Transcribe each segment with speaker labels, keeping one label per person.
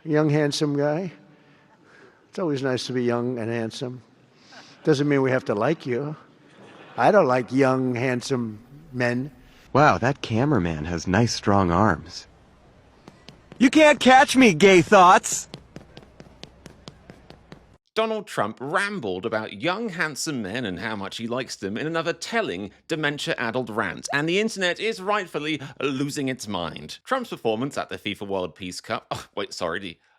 Speaker 1: young, handsome guy. It's always nice to be young and handsome. Doesn't mean we have to like you. I don't like young, handsome men.
Speaker 2: Wow, that cameraman has nice, strong arms. You can't catch me, gay thoughts!
Speaker 3: Donald Trump rambled about young, handsome men and how much he likes them in another telling, dementia-addled rant, and the internet is rightfully losing its mind. Trump's performance at the FIFA World Peace Cup,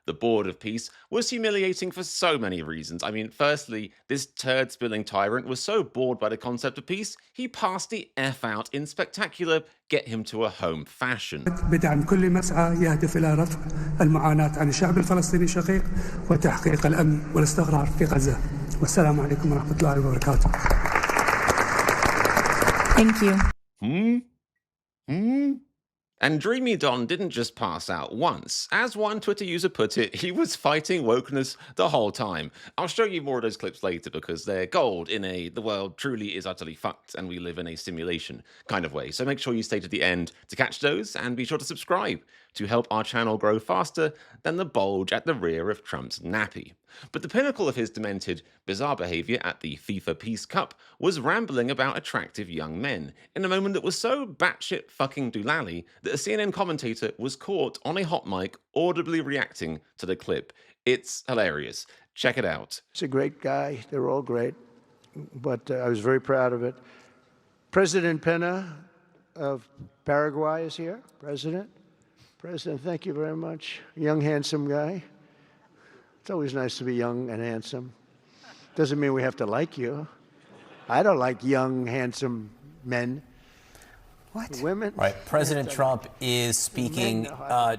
Speaker 3: the Board of Peace, was humiliating for so many reasons. I mean, firstly, this turd-spilling tyrant was so bored by the concept of peace, he passed the F out in spectacular get-him-to-a-home fashion.
Speaker 4: بدعم كل مسعى يهدف إلى رفع المعاناة عن الشعب الفلسطيني الشقيق وتحقيق الأمن والاستقرار في غزة. والسلام عليكم ورحمة الله وبركاته.
Speaker 5: Thank you.
Speaker 3: And Dreamy Don didn't just pass out once. As one Twitter user put it, he was fighting wokeness the whole time. I'll show you more of those clips later because they're gold in the world truly is utterly fucked and we live in a simulation kind of way. So make sure you stay to the end to catch those and be sure to subscribe to help our channel grow faster than the bulge at the rear of Trump's nappy. But the pinnacle of his demented, bizarre behavior at the FIFA Peace Cup was rambling about attractive young men in a moment that was so batshit fucking doolally that a CNN commentator was caught on a hot mic audibly reacting to the clip. It's hilarious. Check it out.
Speaker 1: He's a great guy. They're all great. But I was very proud of it. President Pena of Paraguay is here. President, thank you very much. Young, handsome guy. It's always nice to be young and handsome. Doesn't mean we have to like you. I don't like young, handsome men.
Speaker 5: What?
Speaker 1: Women?
Speaker 6: Right. President Trump is speaking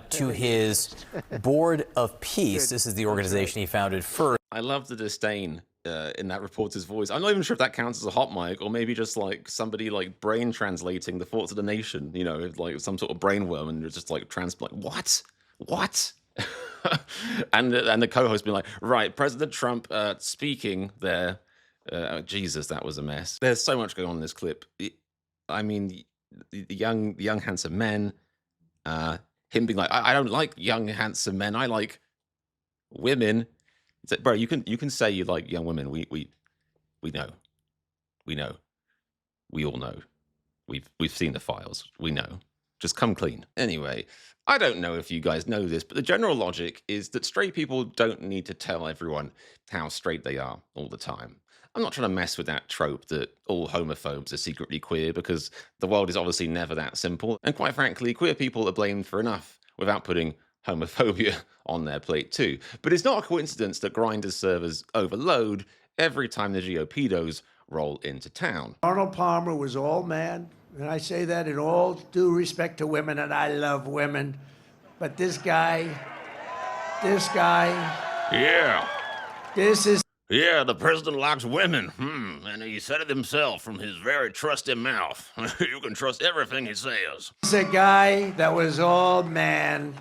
Speaker 6: to his Board of Peace. This is the organization he founded first.
Speaker 3: I love the disdain in that reporter's voice. I'm not even sure if that counts as a hot mic or maybe just like somebody like brain translating the thoughts of the nation, you know, like some sort of brainworm and just like transplant. What? and the co-host being like, right, President Trump speaking there. Jesus, that was a mess. There's so much going on in this clip. I mean, the young handsome men, him being like, I don't like young handsome men. I like women. It's like, bro, you can say you like young women. We know. We all know. We've seen the files. We know. Just come clean. Anyway, I don't know if you guys know this, but the general logic is that straight people don't need to tell everyone how straight they are all the time. I'm not trying to mess with that trope that all homophobes are secretly queer because the world is obviously never that simple. And quite frankly, queer people are blamed for enough without putting homophobia on their plate too. But it's not a coincidence that Grindr's servers overload every time the GOP-dos roll into town.
Speaker 1: Arnold Palmer was all man, and I say that in all due respect to women, and I love women. But this guy,
Speaker 3: Yeah.
Speaker 1: this is
Speaker 3: Yeah, the president likes women. And he said it himself from his very trusty mouth. You can trust everything he says.
Speaker 1: a guy that was all man.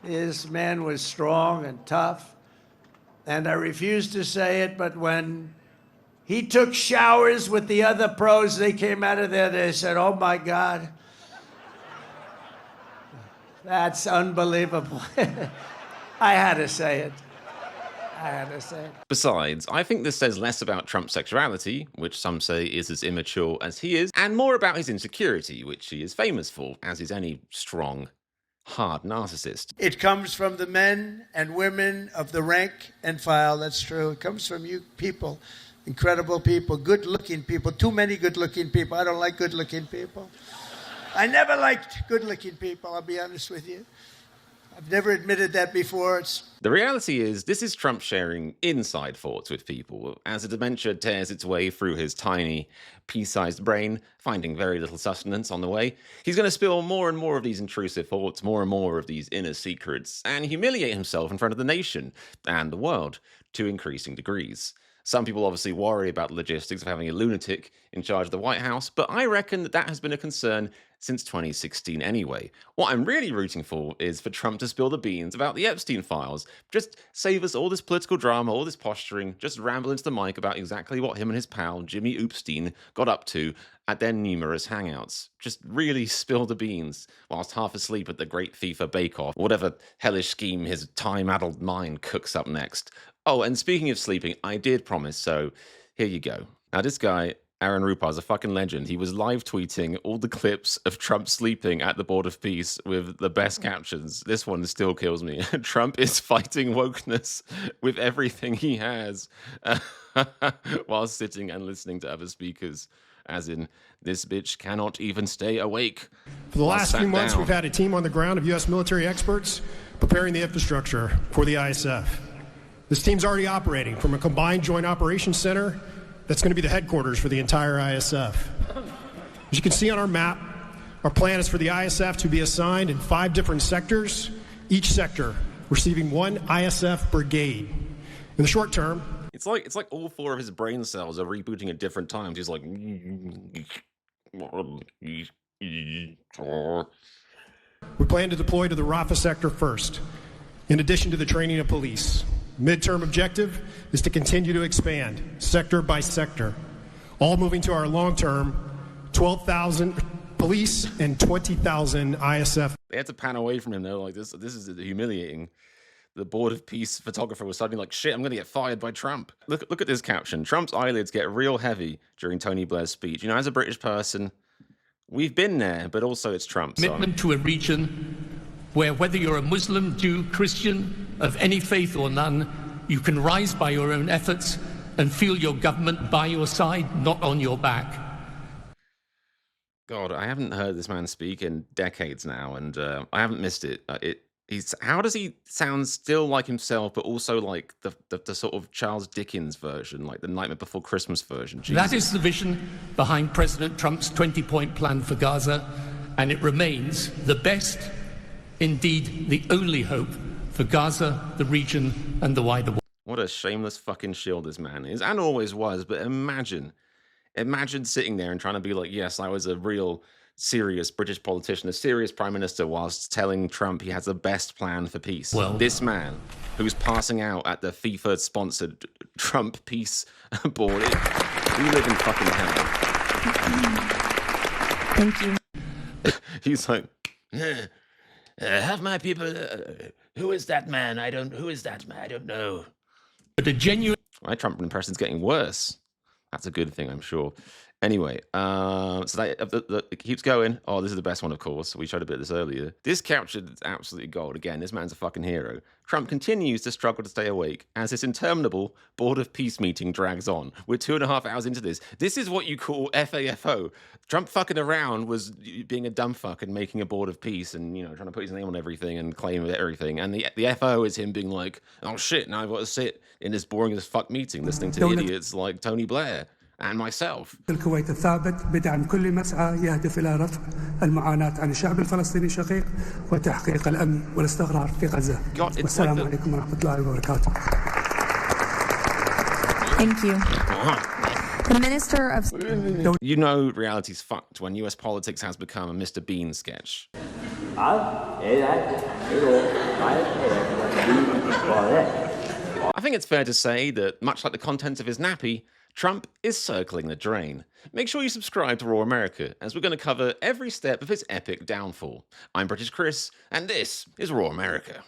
Speaker 1: This man was strong and tough. And I refuse to say it, but when he took showers with the other pros, they came out of there, they said, oh my God, that's unbelievable. I had to say it.
Speaker 3: Besides, I think this says less about Trump's sexuality, which some say is as immature as he is, and more about his insecurity, which he is famous for, as is any strong, hard narcissist.
Speaker 1: It comes from the men and women of the rank and file, that's true. It comes from you people, incredible people, good-looking people, too many good-looking people. I don't like good-looking people. I never liked good-looking people, I'll be honest with you. I've never admitted that before.
Speaker 3: The reality is, this is Trump sharing inside thoughts with people. As the dementia tears its way through his tiny, pea-sized brain, finding very little sustenance on the way, he's going to spill more and more of these intrusive thoughts, more and more of these inner secrets, and humiliate himself in front of the nation and the world to increasing degrees. Some people obviously worry about the logistics of having a lunatic in charge of the White House, but I reckon that has been a concern since 2016 anyway. What I'm really rooting for is for Trump to spill the beans about the Epstein files. Just save us all this political drama, all this posturing, just ramble into the mic about exactly what him and his pal Jimmy Oopstein got up to at their numerous hangouts. Just really spill the beans whilst half asleep at the great FIFA bake-off, or whatever hellish scheme his time-addled mind cooks up next. Oh, and speaking of sleeping, I did promise, so here you go. Now this guy, Aaron Rupar, is a fucking legend. He was live tweeting all the clips of Trump sleeping at the Board of Peace with the best captions. This one still kills me. Trump is fighting wokeness with everything he has while sitting and listening to other speakers. As in, this bitch cannot even stay awake.
Speaker 5: For the last few months, we've had a team on the ground of U.S. military experts preparing the infrastructure for the ISF. This team's already operating from a combined joint operations center that's going to be the headquarters for the entire ISF. As you can see on our map, our plan is for the ISF to be assigned in 5 different sectors, each sector receiving 1 ISF brigade. In the short term,
Speaker 3: it's like all 4 of his brain cells are rebooting at different times. He's like,
Speaker 5: we plan to deploy to the Rafah sector first, in addition to the training of police. Midterm objective is to continue to expand sector by sector, all moving to our long-term 12,000 police and 20,000 ISF.
Speaker 3: They had to pan away from him. They're like, this is humiliating. The Board of Peace photographer was suddenly like, shit, I'm going to get fired by Trump. Look at this caption. Trump's eyelids get real heavy during Tony Blair's speech. You know, as a British person, we've been there, but also it's Trump.
Speaker 7: Commitment to a region where whether you're a Muslim, Jew, Christian, of any faith or none, you can rise by your own efforts and feel your government by your side, not on your back.
Speaker 3: God, I haven't heard this man speak in decades now, and I haven't missed it. How does he sound still like himself, but also like the sort of Charles Dickens version, like the Nightmare Before Christmas version? Jesus.
Speaker 7: That is the vision behind President Trump's 20-point plan for Gaza, and it remains the best, indeed the only hope for Gaza, the region, and the wider world.
Speaker 3: What a shameless fucking shield this man is, and always was, but imagine sitting there and trying to be like, yes, I was a real serious British politician, a serious prime minister, whilst telling Trump he has the best plan for peace.
Speaker 7: Well,
Speaker 3: this man who's passing out at the FIFA-sponsored Trump peace board, we live in fucking hell.
Speaker 8: Thank you.
Speaker 3: He's like, have my people. Who is that man? Who is that man? I don't know.
Speaker 7: But a genuine.
Speaker 3: My Trump impression's getting worse. That's a good thing, I'm sure. Anyway, so that it keeps going. Oh, this is the best one, of course. We showed a bit of this earlier. This captured absolutely gold. Again, this man's a fucking hero. Trump continues to struggle to stay awake as this interminable Board of Peace meeting drags on. We're 2.5 hours into this. This is what you call FAFO. Trump fucking around was being a dumb fuck and making a Board of Peace and, you know, trying to put his name on everything and claim everything. And the FO is him being like, oh shit, now I've got to sit in this boring as fuck meeting listening to idiots like Tony Blair and myself.
Speaker 4: الكويت الثابت بدعم كل مسعى يهدف إلى رفع المعاناة عن الشعب الفلسطيني الشقيق وتحقيق الأمن والاستقرار في غزة. والسلام عليكم ورحمة الله وبركاته.
Speaker 8: Thank you. The Minister of...
Speaker 3: You know reality's fucked when US politics has become a Mr. Bean sketch. I think it's fair to say that, much like the contents of his nappy, Trump is circling the drain. Make sure you subscribe to Raw America, as we're going to cover every step of his epic downfall. I'm British Chris, and this is Raw America.